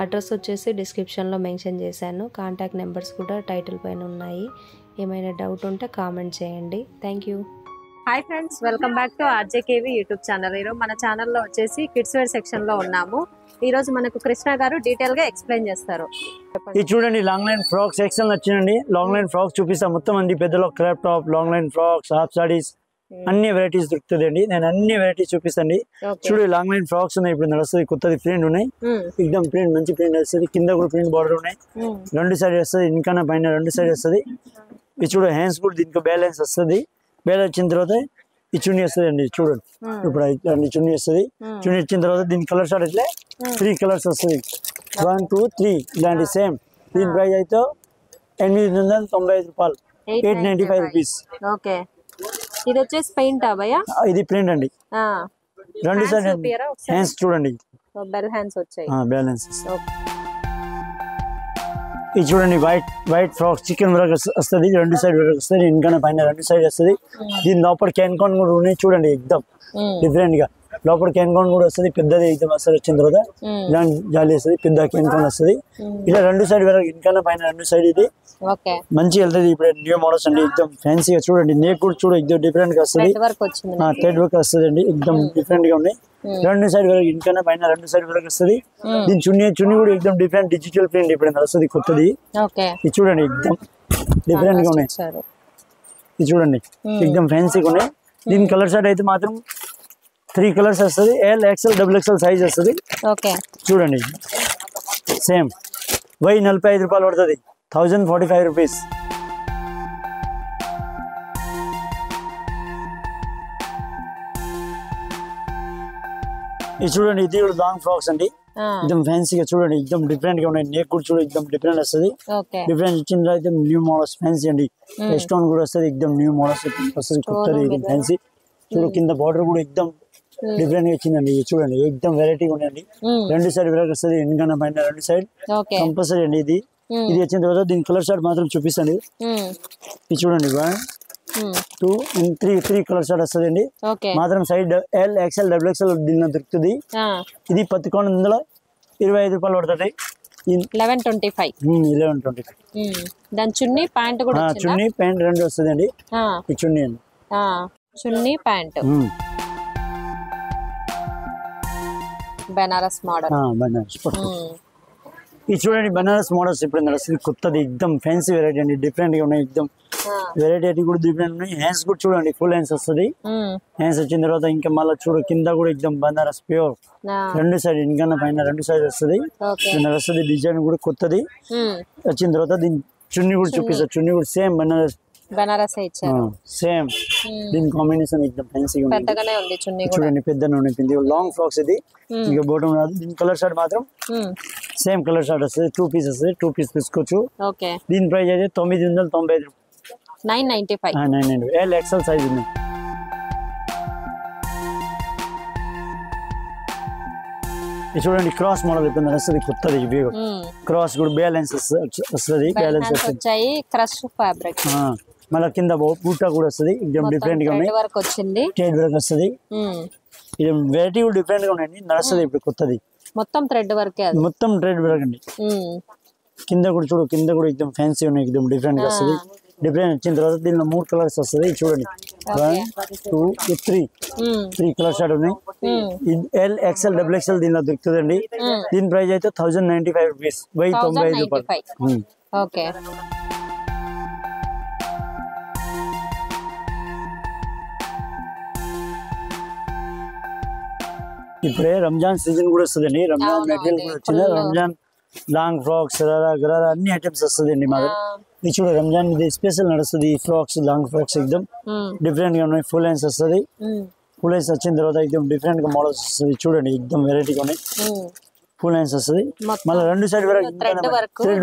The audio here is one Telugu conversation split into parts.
అడ్రస్ వచ్చేసి డిస్క్రిప్షన్లో మెన్షన్ చేశాను. కాంటాక్ట్ నెంబర్స్ కూడా టైటిల్ పైన ఉన్నాయి. ఏమైనా డౌట్ ఉంటే కామెంట్ చేయండి. Thank you. Hi friends, welcome back to RJKV YouTube channel. ఈరోజు మన ఛానల్లో వచ్చేసి కిడ్స్ వేర్ సెక్షన్ లో ఉన్నాము. ఈ రోజు మనకు కృష్ణ గారు డీటెయిల్ గా ఎక్స్ప్లెయిన్ చేస్తారు. ఇది చూడండి, లాంగ్ లైన్ ఫ్రాక్ సెక్షన్ వచ్చిందండి. లాంగ్ లైన్ ఫ్రాక్స్ చూపిస్తా. మొత్తం అండి పెద్దలో crop top, long line frocks, half sarees అన్ని వెరైటీస్ దొరుకుతుంది అండి. నేను అన్ని వెరైటీస్ చూపిస్తాండి. చూడండి, లాంగ్ లైన్ ఫ్రాక్స్ ఉన్నాయి, ఇప్పుడు నడుస్తుంది, కొత్తది ప్రింట్ ఉన్నాయి. ఎక్దమ్ ప్రింట్, మంచి ప్రింట్ వస్తుంది. కింద కూడా ప్రింట్ బార్డర్ ఉన్నాయి. రెండు సైడ్ వస్తుంది, ఇంకా పైన రెండు సైడ్ వస్తుంది. ఇది చూడ హ్యాండ్స్ కూడా దీనికి బ్యాలెన్స్ వస్తుంది. బ్యాలెన్స్ వచ్చిన తర్వాత ఈ చున్నీ వస్తుంది అండి. చూడండి, ఇప్పుడు అన్ని చున్నీ వస్తుంది. చున్నీ వచ్చిన తర్వాత దీని కలర్ షార్ట్ ఇట్లా 3 కలర్స్ వస్తుంది. 1, 2, 3 ఇలాంటి సేమ్. దీని ప్రైస్ అయితే 895 రూపాయలు, 895 రూపీస్. ఓకే, ఇది వచ్చేసి పెయింట్ భయ్యా? ఇది ప్రింట్ అండి. రెండు సైడ్ హ్యాండ్స్ చూడండి, బెల్ హ్యాండ్స్ వచ్చాయి, బ్యాలెన్స్. ఇది చూడండి, వైట్ ఫ్రాక్ చికెన్ వర్క్ వస్తుంది. రెండు సైడ్ వర్క్ వస్తుంది, ఇంకా పైన రెండు సైడ్ వస్తుంది. దీని లోపల క్యాన్కాన్ కూడా ఉన్నాయి. చూడండి, ఎక్దమ్ డిఫరెంట్ గా లోపల క్యాన్కాన్ కూడా వస్తుంది. పెద్దది ఎక్దమ్ వస్తుంది. వచ్చిన తర్వాత ఇలాంటి జాలి వస్తుంది, పెద్ద క్యాన్కాన్ వస్తుంది. ఇలా రెండు సైడ్ వర్క్, ఇంకా పైన రెండు సైడ్. ఇది మంచి వెళ్తుంది. ఇప్పుడు న్యూ మోడల్స్ అండి, ఎక్దమ్ ఫ్యాన్సీగా. చూడండి, నేక్ కూడా చూడ ఎక్దమ్ డిఫరెంట్ గా వస్తుంది. థ్రెడ్ వర్క్ వస్తుంది అండి, ఎక్దమ్ డిఫరెంట్ గా ఉన్నాయి. రెండు సైడ్ వరకు, ఇంకా పైన రెండు సైడ్ వరకు వస్తుంది. దీని చున్నీ కూడా ఎక్దమ్ డిఫరెంట్ డిజిటల్ ప్రింట్ ఇప్పుడు వస్తుంది, కొత్తది. ఇది చూడండి, ఎక్దమ్ డిఫరెంట్ గా ఉన్నాయి. ఇది చూడండి, ఎక్దమ్ ఫ్యాన్సీగా ఉన్నాయి. దీని కలర్ షార్ట్ అయితే మాత్రం 3 కలర్స్ వస్తుంది. L, XL, XXL సైజ్ వస్తుంది. చూడండి, సేమ్ 45 రూపాయలు పడుతుంది, 1045 రూపీస్. ఇది చూడండి, ఇది కూడా లాంగ్ ఫ్రాక్స్ అండి, ఎక్దమ్ ఫ్యాన్సీగా. చూడండి, ఎక్దమ్ డిఫరెంట్ గా ఉన్నాయి. నేక్ కూడా చూడండి, ఎక్దమ్ డిఫరెంట్ వస్తుంది. డిఫరెంట్ ఇచ్చిన అయితే న్యూ మోడల్స్ ఫ్యాన్సీ అండి. స్టోన్ కూడా వస్తుంది, ఎక్దమ్ న్యూ మోడల్స్ వస్తుంది, కొత్తది ఎక్దమ్ ఫ్యాన్సీ. చూడు, కింద బార్డర్ కూడా ఎక్దమ్ డిఫరెంట్ గా ఇచ్చిందండి. చూడండి, ఎక్దమ్ వెరైటీగా ఉన్నాయండి. రెండు సైడ్ వెరైటీ వస్తుంది, ఇంకా పైన రెండు సైడ్ కంపల్సరీ అండి. ఇది వచ్చిన తర్వాత దీని కలర్ షార్ట్ మాత్రం చూపిస్తాండి. ఇది చూడండి, 1, 2 and 3 కలర్ షార్ట్ వస్తుంది అండి. మాత్రం సైడ్ L, XL, XXL దీనిలో దొరుకుతుంది. ఇది 1125 రూపాయలు పడుతుంది. 1125. దాని చున్నీ ప్యాంట్ కూడా, చున్నీ ప్యాంట్ రెండు వస్తుంది అండి. ఈ చున్నీ అండి, చున్నీ ప్యాంట్ బనారస్ మోడల్. ఇది చూడండి, బనారస్ మోడల్స్ ఇప్పుడు నడుస్తుంది, కొత్తది, ఎక్దమ్ ఫ్యాన్సీ వెరైటీ అండి. డిఫరెంట్ గా ఉన్నాయి, ఎక్దమ్ వెరైటీ కూడా డిఫరెంట్ ఉన్నాయి. హ్యాండ్స్ కూడా చూడండి, ఫుల్ హ్యాండ్స్ వస్తుంది. హ్యాండ్స్ వచ్చిన తర్వాత ఇంకా మళ్ళీ చూడు, కింద కూడా ఎక్దమ్ బనారస్ ప్యూర్. రెండు సైడ్, ఇంకా పైన రెండు సైడ్ వస్తుంది. వస్తుంది డిజైన్ కూడా కొత్తది. వచ్చిన తర్వాత దీని చున్నీ కూడా చూపిస్తారు. చున్నీ కూడా సేమ్ బనారస్ సేమ్. దీని కాంబినేషన్ ఎక్దమ్ ఫ్యాన్సీగా ఉంది. చూడండి, పెద్దనే ఉన్నాయి. లాంగ్ ఫ్రాక్స్ ఇది, ఇంకా బోటం రాదు. దీని కలర్ షార్ట్ మాత్రం సేమ్ కలర్ షార్ట్ వస్తుంది. 2 పీస్ వస్తుంది, 2 పీస్ తీసుకోవచ్చు. దీని ప్రైస్ అయితే 995, 995. L, XL సైజ్ ఉంది. చూడండి, క్రాస్ మోడల్ ఇప్పుడు వస్తుంది, కొత్తది. క్రాస్ కూడా బ్యాలెన్స్ వస్తుంది. బ్యాలెన్స్ వచ్చాయి, క్రష్ ఫ్యాబ్రిక్. మళ్ళీ కింద బూటా కూడా వస్తుంది, డిఫరెంట్ గా ఉన్నాయి. థ్రెడ్ వర్క్ వస్తుంది. ఇది వెరైటీ కూడా డిఫరెంట్ గా ఉన్నాయండి, నడుస్తుంది ఇప్పుడు కొత్తది. మొత్తం థ్రెడ్ వర్క్, మొత్తం థ్రెడ్ వర్క్ అండి. కింద కూడా చూడు, కింద కూడా ఎక్దమ్ ఫ్యాన్సీ ఉన్నాయి, ఎక్దమ్ డిఫరెంట్ గా వస్తుంది. డిఫరెంట్ వచ్చిన తర్వాత దీనిలో 3 కలర్స్ వస్తుంది. చూడండి, 1, 2, 3 కలర్ షార్ట్ ఉన్నాయి. L, XL, XXL దీనిలో దొరుకుతుంది అండి. దీని ప్రైస్ అయితే 1095 రూపీస్, 1095 రూపాయలు. ఓకే, ఇప్పుడే రంజాన్ సీజన్ కూడా వస్తుందండి. రంజాన్ మెటీరియల్ కూడా వచ్చింది. రంజాన్ లాంగ్ ఫ్రాక్స్, గరారా అన్ని ఐటమ్స్ వస్తుంది అండి మా దగ్గర. ఇది చూడ, రంజాన్ ఇది స్పెషల్ నడుస్తుంది. ఈ ఫ్రాక్స్, లాంగ్ ఫ్రాక్స్ ఎక్దమ్ డిఫరెంట్ గా ఉన్నాయి. ఫుల్ హ్యాండ్స్ వస్తుంది. ఫుల్ హ్యాండ్స్ వచ్చిన తర్వాత ఎక్దమ్ డిఫరెంట్ గా మోడల్స్ వస్తుంది. చూడండి, ఎక్దమ్ వెరైటీగా ఉన్నాయి. ఫుల్ హ్యాండ్స్ వస్తుంది. మళ్ళీ రెండు సైడ్ వరకు థ్రెడ్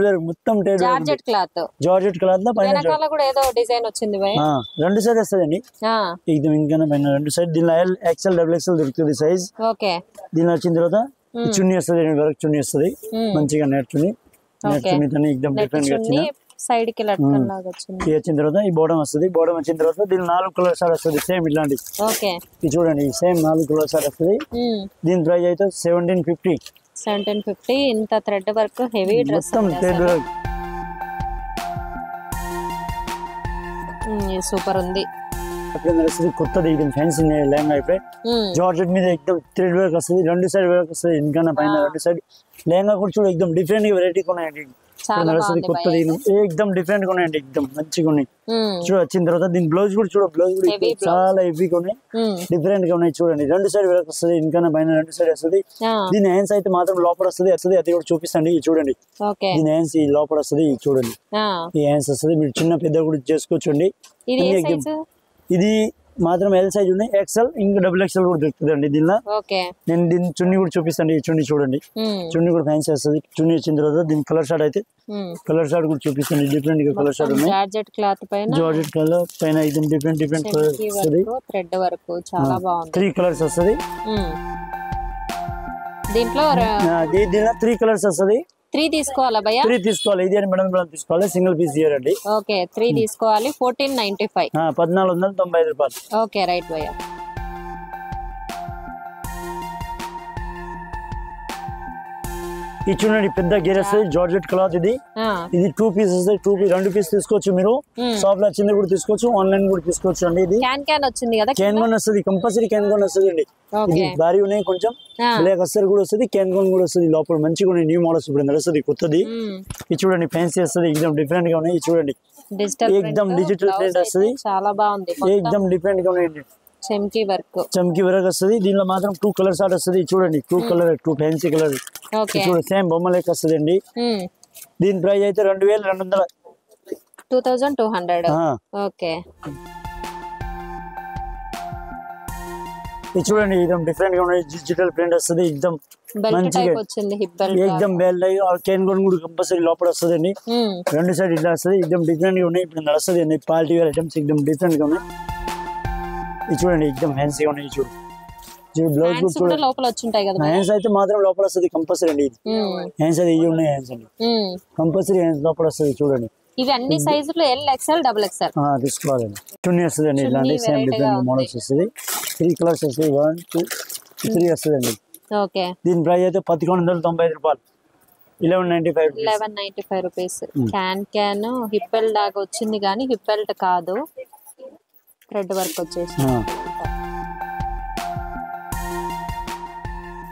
వర్క్, మొత్తం జార్జెట్ క్లాత్ లో పైన రెండు సైడ్ వస్తుంది అండి. ఎక్దమ్ ఇంకా పైన రెండు సైడ్. దీనిలో L, XL, XXL దొరుకుతుంది సైజ్. దీనిలో వచ్చిన తర్వాత చున్నీ వస్తుంది, వరకు చున్నీ వస్తుంది. మంచిగా నెట్ చున్నీ, ఎక్దమ్ డిఫరెంట్ గా వచ్చింది. సైడ్ కి లట్కన్ లాగా వచ్చింది. వచ్చిన తర్వాత ఈ బోర్డర్ వస్తుంది. బోర్డర్ వచ్చిన తర్వాత దీని 4 కలర్ షార్ట్ వస్తుంది, సేమ్ ఇట్లాంటి. ఇది చూడండి, సేమ్ 4 కలర్ షార్ట్ వస్తుంది. దీని ప్రైస్ అయితే 1750, 1750. ఇంత థ్రెడ్ వర్క్ హెవీ డ్రెస్ మొత్తం థ్రెడ్ వర్క్ సూపర్ ఉంది. అప్పుడు నడుస్తుంది కొత్తది ఇది ఫ్యాన్సీ లెహంగా అయిపోయి జార్జెట్ మీద ఎక్దమ్ థ్రెడ్ వర్క్ వస్తుంది, 2 సైడ్ వర్క్ వస్తుంది, ఇంకా పైన 2 సైడ్ లెహంగా కూడా చూడు ఎక్దమ్ డిఫరెంట్ వెరైటీ ఉన్నాయండి. నడుస్తుంది కొత్తది ఎక్దమ్ డిఫరెంట్ ఉన్నాయండి, ఎక్దమ్ మంచిగా ఉన్నాయి. చూడు వచ్చిన తర్వాత దీని బ్లౌజ్ కూడా చూడ, బ్లౌజ్ కూడా చాలా హెవీగా ఉన్నాయి, డిఫరెంట్ గా ఉన్నాయి. చూడండి 2 సైడ్ వర్క్ వస్తుంది, ఇంకా పైన 2 సైడ్ వస్తుంది. దీని హ్యాండ్స్ అయితే మాత్రం లోపల వస్తుంది, అది కూడా చూపిస్తాండి. చూడండి దీని హ్యాండ్స్ ఈ లోపల వస్తుంది, చూడండి ఈ హ్యాండ్స్ వస్తుంది. మీరు చిన్న పెద్ద కూడా చేసుకోవచ్చండి. ఇది మాత్రం ఎల్ సైజ్ ఉన్నాయి, ఎక్స్ఎల్ ఇంకా XXL కూడా దొరుకుతుంది అండి దీనిలో. నేను దీని చున్నీ కూడా చూపిస్తాను. ఈ చున్నీ చూడండి, చున్నీ కూడా ఫ్యాన్సీ వస్తుంది. చున్నీ వచ్చిన తర్వాత దీని కలర్ షార్ట్ అయితే కలర్ షార్ట్ కూడా చూపిస్తాను. డిఫరెంట్ గా కలర్ షార్ట్ ఉన్నాయి, జార్జెట్ క్లాత్ పైన, జార్జెట్ కలర్ పైన ఇది డిఫరెంట్ కలర్స్ వస్తుంది. థ్రెడ్ వర్క్ చాలా బాగుంది. 3 కలర్స్ వస్తుంది దీంట్లో. దీనిలో 3 కలర్స్ వస్తుంది. 3 తీసుకోవాలా భయ్యా? 3 తీసుకోవాలి. ఇది అని మేడం తీసుకోవాలి, సింగిల్ పీస్ ఇయ్యారండి. ఓకే 3 తీసుకోవాలి. 1495. 1495 రూపాయలు. ఓకే రైట్ భయ్యా. ఇది చూడండి పెద్ద గేర్ వస్తుంది, జార్జెట్ క్లాత్. ఇది 2 పీస్ వస్తాయి, 2 పీస్ తీసుకోవచ్చు. మీరు షాప్ లో వచ్చింది కూడా తీసుకోవచ్చు, ఆన్లైన్ కూడా తీసుకోవచ్చు అండి. ఇది క్యాన్ వచ్చింది కదా, క్యాన్ గన్ వస్తుంది, కంపల్సరీ క్యాన్ గన్ వస్తుంది అండి. ఇది భారీ ఉన్నాయి, కొంచెం బ్లాక్ అస్సర్ కూడా వస్తుంది, క్యాన్ గన్ కూడా వస్తుంది. లోపల మంచిగా ఉన్నాయి, న్యూ మోడల్స్ ఇప్పుడు నడుస్తుంది కొత్తది. ఇది చూడండి ఫ్యాన్సీ వస్తుంది, ఎక్దమ్ డిఫరెంట్ గా ఉన్నాయి. చూడండి ఎక్దమ్ డిజిటల్ ప్రింట్ వస్తుంది, చాలా బాగుంది, ఎక్దమ్ డిఫరెంట్ గా ఉన్నాయి. చమ్కీ వర్క్ వస్తుంది. దీనిలో మాత్రం 2 కలర్స్ ఆర్డర్ వస్తుంది. చూడండి 2 కలర్, 2 ఫ్యాన్సీ కలర్. చూడండి సేమ్ బొమ్మ లెక్క వస్తుంది అండి. దీని ప్రైస్ అయితే 2200. 2200. ఓకే ఇది చూడండి ఎక్దమ్ డిఫరెంట్ గా ఉన్నాయి, డిజిటల్ ప్రింట్ వస్తుంది. ఎక్దమ్ మంచిగా ఎక్దమ్ బెల్ట్ క్యాన్ గన్ కూడా కంపల్సరీ లోపల వస్తుంది అండి. 2 సైడ్ ఇట్లా వస్తుంది, ఎక్దమ్ డిఫరెంట్ గా ఉన్నాయి. ఇప్పుడు నడుస్తుంది అండి పార్టీ వేర్ ఐటమ్స్, ఎక్దమ్ డిఫరెంట్ గా ఉన్నాయి. ఇది చూడండి ఎక్దమ్ ఫ్యాన్సీగా ఉన్నాయి. చూడు బ్లౌజ్ కూడా చూడండి, లోపల వచ్చుంటాయి కదా. హ్యాండ్స్ అయితే మాత్రం లోపల వస్తుంది కంపల్సరీ అండి. ఇది హ్యాండ్స్ అయితే ఇవి ఉన్నాయి, హ్యాండ్స్ అండి కంపల్సరీ హ్యాండ్స్ లోపల వస్తుంది. చూడండి ఇవి అన్ని సైజులు ఎల్ ఎక్స్ఎల్ XXL తీసుకోవాలండి. చున్నీ వస్తుంది అండి, ఇలాంటి సేమ్ డిఫరెంట్ మోడల్స్ వస్తుంది. 3 కలర్స్ వస్తాయి, 1 2 3 వస్తుంది అండి. ఓకే దీని ప్రైస్ అయితే 1195 రూపాయలు. 1195 రూపీస్. క్యాన్ హిప్పల్ లాగా వచ్చింది కానీ హిప్పల్ట్ కాదు, థ్రెడ్ వర్క్ వచ్చేసి.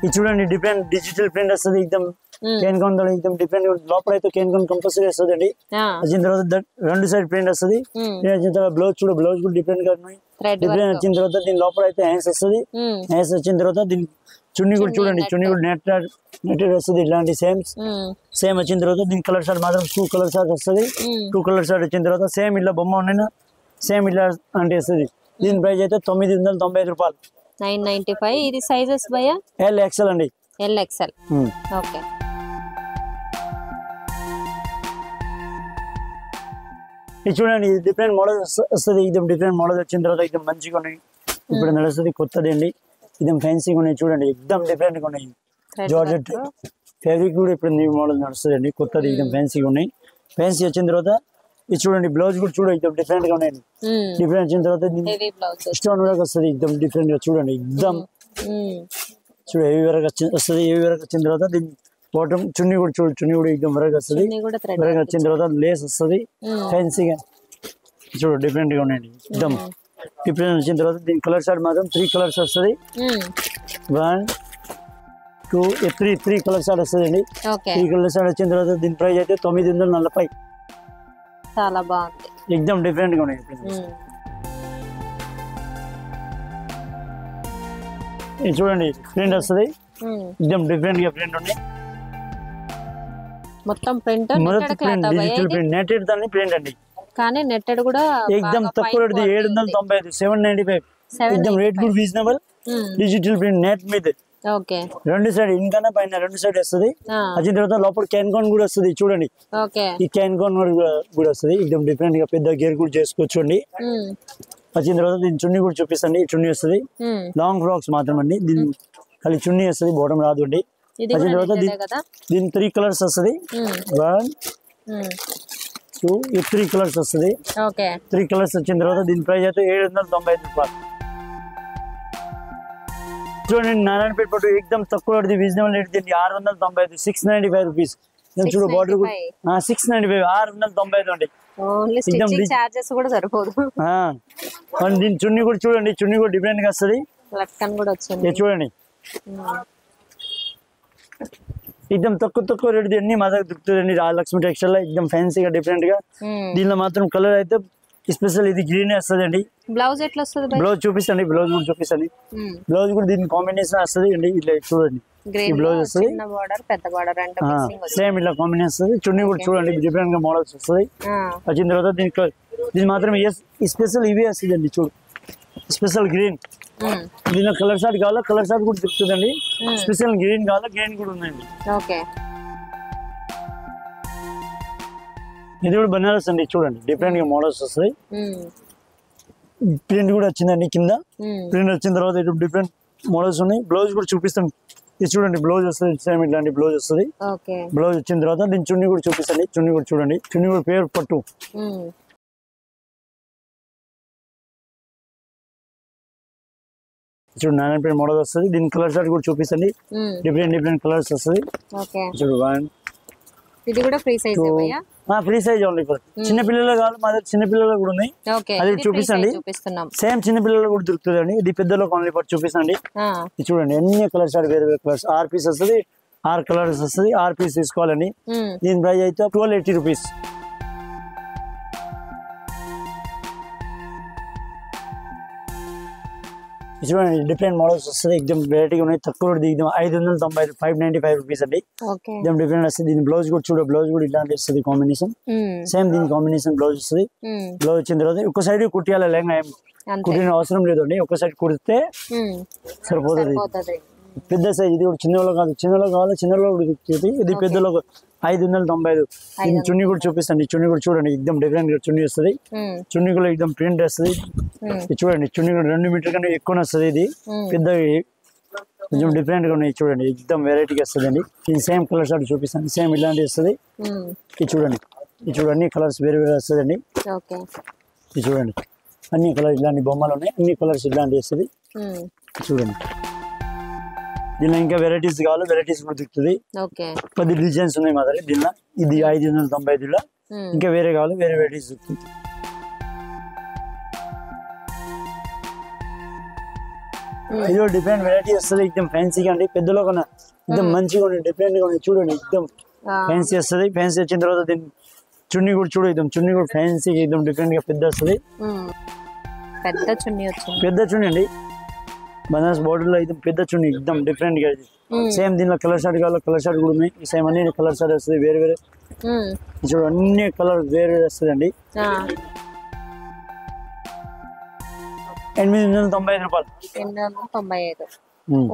ఇది చూడండి డిఫరెంట్ డిజిటల్ ప్రింట్ వస్తుంది, ఎక్దమ్ కేన్ కౌన్ ఎక్దమ్ డిఫరెంట్. లోపల అయితే కేన్ కౌన్ కంపల్సరీ వస్తుంది అండి. వచ్చిన తర్వాత 2 సైడ్ ప్రింట్ వస్తుంది. వచ్చిన తర్వాత బ్లౌజ్ చూడ, బ్లౌజ్ కూడా డిఫరెంట్ గా ఉన్నాయి. డిఫరెంట్ వచ్చిన తర్వాత దీని లోపల అయితే హ్యాండ్స్ వస్తుంది. హ్యాండ్స్ వచ్చిన తర్వాత దీని చున్నీ కూడా చూడండి, చున్నీ కూడా నెట్టెడ్ వస్తుంది. ఇలాంటి సేమ్ వచ్చిన తర్వాత దీని కలర్ షార్ట్ మాత్రం 2 కలర్ షార్ట్ వస్తుంది. 2 కలర్ షార్ట్ వచ్చిన తర్వాత సేమ్ ఇలా బొమ్మ ఉన్నాయి, సేమ్ ఇలా అంటే వస్తుంది. దీని ప్రైస్ అయితే 995 రూపాయలు. 995. ఇది సైజెస్ భయ్యా? LXL అండి. LXL. ఓకే ఇది చూడండి డిఫరెంట్ మోడల్ వస్తుంది. ఇది డిఫరెంట్ మోడల్ వచ్చిన తర్వాత ఎక్దమ్ మంచిగా ఉన్నాయి. ఇప్పుడు నడుస్తుంది కొత్తది అండి, ఎక్దమ్ ఫ్యాన్సీగా ఉన్నాయి. చూడండి ఎక్దమ్ డిఫరెంట్ గా ఉన్నాయి. జార్జెట్ ఫ్యాబ్రిక్ కూడా ఇప్పుడు న్యూ మోడల్ నడుస్తుంది అండి, కొత్తది ఎక్దమ్ ఫ్యాన్సీగా ఉన్నాయి. ఫ్యాన్సీ వచ్చిన తర్వాత ఇది చూడండి బ్లౌజ్ కూడా చూడండి ఎక్దమ్ డిఫరెంట్ గా ఉన్నాయి. డిఫరెంట్ వచ్చిన తర్వాత స్టోన్ వర్క్ వస్తుంది, ఎక్దమ్ డిఫరెంట్ గా చూడండి. ఎక్దమ్ చూడు హెవీ వర్క్ వస్తుంది. హెవీ వర్క్ వచ్చిన తర్వాత దీని బాటమ్ చున్నీ కూడా చూడు, చున్నీ కూడా ఎక్దమ్ వర్క్ వస్తుంది. వర్క్ వచ్చిన తర్వాత లేస్ వస్తుంది ఫ్యాన్సీగా. చూడు డిఫరెంట్ గా ఉన్నాయండి, ఎక్దమ్ డిఫరెంట్ వచ్చిన తర్వాత దీని కలర్ షార్ట్ మాత్రం 3 కలర్స్ వస్తుంది. 1 2 3 కలర్ షార్ట్ వస్తుంది అండి. 3 కలర్ షార్ట్ వచ్చిన తర్వాత దీని ప్రైస్ అయితే 940. చాలా బాగుంది, ఎక్దమ్ డిఫరెంట్ గా ఉన్నాయి. ఇది చూడండి ప్రింట్ వస్తుంది, ఎక్దమ్ డిఫరెంట్ గా ప్రింట్ ఉన్నాయి. మొత్తం ప్రింట్ డిజిటల్ ప్రింట్ నెట్టెడ్ దాన్ని ప్రింట్ అండి, కానీ నెట్టెడ్ కూడా ఎక్దమ్ తక్కువ రేట్. 795, 795. ఎక్దమ్ రేట్ కూడా రీజనబుల్. డిజిటల్ ప్రింట్ నెట్ మీద. ఓకే 2 సైడ్ ఇంకా పైన 2 సైడ్ వస్తుంది. వచ్చిన తర్వాత లోపల క్యాన్ కాన్ కూడా వస్తుంది. చూడండి ఈ క్యాన్ కాన్ కూడా వస్తుంది, ఎక్దమ్ డిఫరెంట్ గా పెద్ద గేర్ కూడా చేసుకోవచ్చు అండి. వచ్చిన తర్వాత దీని చున్నీ కూడా చూపిస్తండి. చున్నీ వస్తుంది, లాంగ్ ఫ్రాక్స్ మాత్రం అండి. దీని ఖాళీ చున్నీ వస్తుంది, బాటమ్ రాదు అండి. వచ్చిన తర్వాత దీని 3 కలర్స్ వస్తుంది. 1 2 3 కలర్స్ వస్తుంది. 3 కలర్స్ వచ్చిన తర్వాత దీని ప్రైస్ అయితే 795 రూపాయలు. చూడండి నారాయణపేట పట్టు ఎక్దమ్ తక్కువ పడుతుంది, రీజనబుల్ రేట్ దీనికి 695, 695 రూపీస్. చూడు బార్డర్ 695, 695 అండి. ఓన్లీ స్టిచ్చింగ్ చార్జెస్ కూడా సరిపోదు. దీని చున్నీ కూడా చూడండి, చున్నీ కూడా డిఫరెంట్ గా వస్తుంది, లట్కన్ కూడా వచ్చింది చూడండి. ఎక్దమ్ తక్కువ రేట్ అన్ని మా దగ్గర దొరుకుతుందండి రాజలక్ష్మి టెక్స్టైల్ లో, ఎక్దమ్ ఫ్యాన్సీగా డిఫరెంట్ గా. దీనిలో మాత్రం కలర్ అయితే స్పెషల్ ఇది గ్రీన్ వస్తుంది అండి. బ్లౌజ్ ఎట్లా వస్తుంది? బ్లౌజ్ చూపిస్తాండి, బ్లౌజ్ కూడా చూపిస్తాండి. బ్లౌజ్ కూడా దీని కాంబినేషన్ వస్తుంది అండి, ఇట్లా చూడండి బ్లౌజ్ వస్తుంది, సేమ్ ఇట్లా కాంబినేషన్ వస్తుంది. చున్నీ కూడా చూడండి డిఫరెంట్ గా మోడల్స్ వస్తుంది. వచ్చిన తర్వాత దీని మాత్రం స్పెషల్ ఇవే వస్తుంది అండి. చూడు స్పెషల్ గ్రీన్, దీనిలో కలర్ షార్ట్ కావాలా కలర్ షార్ట్ కూడా దొరుకుతుందండి. స్పెషల్ గ్రీన్ కావాలా గ్రీన్ కూడా ఉందండి. ఇది కూడా బనారస్ అండి, చూడండి డిఫరెంట్ గా మోడల్స్ వస్తాయి. ప్రింట్ కూడా వచ్చిందండి కింద, ప్రింట్ వచ్చిన తర్వాత డిఫరెంట్ మోడల్స్ ఉన్నాయి. బ్లౌజ్ కూడా చూపిస్తాం, ఇది చూడండి బ్లౌజ్ వస్తుంది, సేమ్ ఇట్లాంటి బ్లౌజ్ వస్తుంది. బ్లౌజ్ వచ్చిన తర్వాత దీని చున్నీ కూడా చూపిస్తాండి, చున్నీ కూడా చూడండి, చున్నీ కూడా పేరు పట్టు. చూడు నారాయణపేట మోడల్ వస్తుంది, దీని కలర్ షార్ట్ కూడా చూపిస్తాండి, డిఫరెంట్ కలర్స్ వస్తుంది. చూడు ఇది కూడా free size free size only. చిన్న పిల్లలు కావాలి మా దగ్గర, చిన్న పిల్లలు కూడా ఉన్నాయి, అది చూపిస్తాండి. సేమ్ చిన్న పిల్లలు కూడా దొరుకుతుంది. ఇది పెద్దలకు ఓన్లీ పట్టు చూపిస్తాండి. చూడండి అన్ని కలర్స్ వేరే వేరే కలర్స్, 6 పీస్ వస్తుంది, 6 కలర్స్ వస్తుంది, 6 పీస్ తీసుకోవాలండి. దీని ప్రైస్ అయితే 1280 రూపీస్. చూడండి డిఫరెంట్ మోడల్స్ వస్తుంది, ఎగ్జామ్ వెరైటీగా ఉన్నాయి. తక్కువ 590, 595 రూపీస్ అండి. ఎగ్జామ్ డిఫరెంట్ వస్తుంది. దీని బ్లౌజ్ కూడా చూడ, బ్లౌజ్ కూడా ఇలాంటి వస్తుంది కాంబినేషన్, సేమ్ దీని కాంబినేషన్ బ్లౌజ్ వస్తుంది. బ్లౌజ్ వచ్చిన తర్వాత ఒక సైడ్ కుట్టియాలి, లేక కుట్టిన అవసరం లేదు అండి, ఒక సైడ్ కుడితే సరిపోతుంది. పెద్ద సైజ్ ఇది కూడా చిన్నలో కాదు, చిన్నలో కావాలి చిన్నలో కూడా దొరుకుతుంది. ఇది పెద్దలో 595. దీని చున్నీ కూడా చూపిస్తాండి, చున్నీ కూడా చూడండి ఎక్దమ్ డిఫరెంట్ గా చున్నీ వస్తుంది. చున్నీ కూడా ఎక్దమ్ ప్రింట్ వస్తుంది. చూడండి చున్నీ కూడా 2 మీటర్ కన్నా ఎక్కువ వస్తుంది. ఇది పెద్ద కొంచెం డిఫరెంట్ గా ఉన్నాయి, చూడండి ఎక్దమ్ వెరైటీగా వస్తుంది అండి. ఇది సేమ్ కలర్ షార్ట్ చూపిస్తాను, సేమ్ ఇలాంటి వస్తుంది. ఇది చూడండి, ఇది చూడండి అన్ని కలర్స్ వేరే వేరే వస్తుంది అండి. ఇది చూడండి అన్ని కలర్స్ ఇలాంటి బొమ్మలు ఉన్నాయి, అన్ని కలర్స్ ఇలాంటి వస్తుంది. చూడండి దీనిలో ఇంకా వెరైటీస్ కావాలి, వెరైటీస్ కూడా దొరుకుతుంది. 10 డిజైన్స్ ఉన్నాయి మా దగ్గర. దీనిలో ఇది 595లో, ఇంకా వేరే కావాలి వేరే వెరైటీస్ దొరుకుతుంది. ఇది డిఫరెంట్ వెరైటీ వస్తుంది, ఎక్దమ్ ఫ్యాన్సీగా అండి. పెద్దలో కన్నా ఎక్దమ్ మంచిగా ఉన్నాయి, డిఫరెంట్ గా ఉన్నాయి. చూడండి ఎక్దమ్ ఫ్యాన్సీ వస్తుంది. ఫ్యాన్సీ వచ్చిన తర్వాత దీన్ని చున్నీ కూడా చూడ, ఎక్దమ్ చున్నీ కూడా ఫ్యాన్సీ ఎక్దమ్ డిఫరెంట్ గా పెద్ద వస్తుంది. పెద్ద చున్నీ అండి, బనారస్ బార్డర్ లో అయితే పెద్ద చున్నీ ఎక్దమ్ డిఫరెంట్ గా. సేమ్ దీనిలో కలర్ షార్ట్ కావాలి కలర్ షార్ట్ కూడా ఉన్నాయి. సేమ్ అన్ని కలర్ షార్ట్ వస్తుంది వేరే వేరే. చూడు అన్ని కలర్ వేరే వేరే వస్తుంది అండి. 895 రూపాయలు.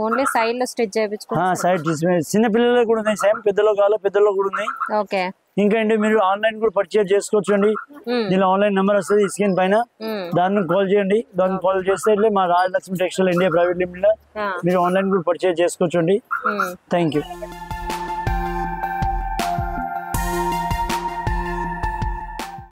ఓన్లీ సైడ్ లో స్టిచ్ చేయించుకోవాలి. సైడ్ చిన్న పిల్లలు కూడా ఉన్నాయి, సేమ్ పెద్దలో కావాలి పెద్దలో కూడా ఉన్నాయి. ఇంకా అంటే మీరు ఆన్లైన్ కూడా పర్చేజ్ చేసుకోవచ్చు అండి. దీనిలో ఆన్లైన్ నెంబర్ వస్తుంది స్క్రీన్ పైన, దాన్ని కాల్ చేయండి. దాన్ని కాల్ చేస్తే మా Rajalakshmi textile India private limited మీరు ఆన్లైన్ కూడా పర్చేజ్ చేసుకోవచ్చు అండి. Thank you.